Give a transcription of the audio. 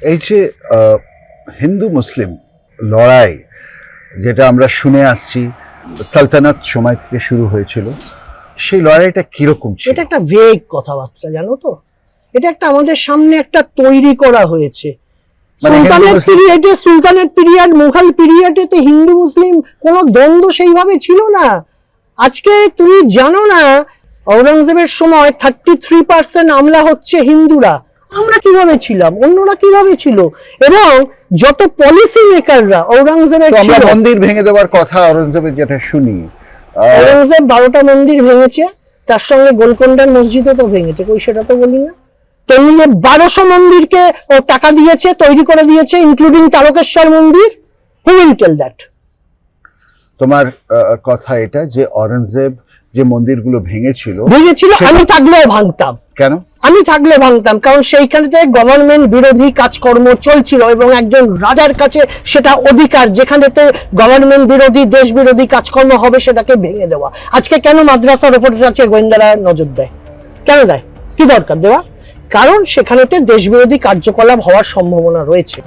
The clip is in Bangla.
এই যে হিন্দু মুসলিম লড়াই, যেটা আমরা শুনে আসছি সালতানাত সময় থেকে শুরু হয়েছিল, সেই লড়াইটা কিরকম ছিল? এটা একটা ভেগ কথাবার্তা, জানো তো। এটা একটা আমাদের সামনে একটা তৈরি করা হয়েছে। সুলতানের পিরিয়ড, মুঘল পিরিয়ডে তো হিন্দু মুসলিম কোনো দ্বন্দ্ব সেইভাবে ছিল না। আজকে তুমি জানো না, ঔরঙ্গজেবের সময় 33% আমলা হচ্ছে হিন্দুরা। আমরা কিভাবে ছিলাম, অন্যরা কিভাবে ছিল, এবং যত পলিসি মেকাররা ঔরঙ্গজেবের ছিল। মন্দির ভেঙে দেওয়ার কথা ঔরঙ্গজেবের যেটা শুনি, ঔরঙ্গজেব 12টা মন্দির ভেঙেছে, তার সঙ্গে গোলকোন্ডার মসজিদও তো ভেঙেছে, কই সেটা তো বলি না। তেমনি 1200 মন্দিরকে ও টাকা দিয়েছে, তৈরি করে দিয়েছে, ইনক্লুডিং তারকেশ্বর মন্দির। Who will tell that? তোমার কথা এটা যে ঔরঙ্গজেব যে মন্দিরগুলো ভেঙেছিল, আমি থাকলেও ভাঙতাম। কেন? আমি থাকলে ভাঙতাম, কারণ সেইখানেতে গভর্নমেন্ট বিরোধী কাজকর্ম চলছিল এবং একজন রাজার কাছে সেটা অধিকার, যেখানেতে গভর্নমেন্ট বিরোধী, দেশ বিরোধী কাজকর্ম হবে সেটাকে ভেঙে দেওয়া। আজকে কেন মাদ্রাসার উপরে আছে গোয়েন্দারা নজর দেয়? কেন দেয়? কি দরকার দেওয়া? কারণ সেখানেতে দেশ বিরোধী কার্যকলাপ হওয়ার সম্ভাবনা রয়েছে।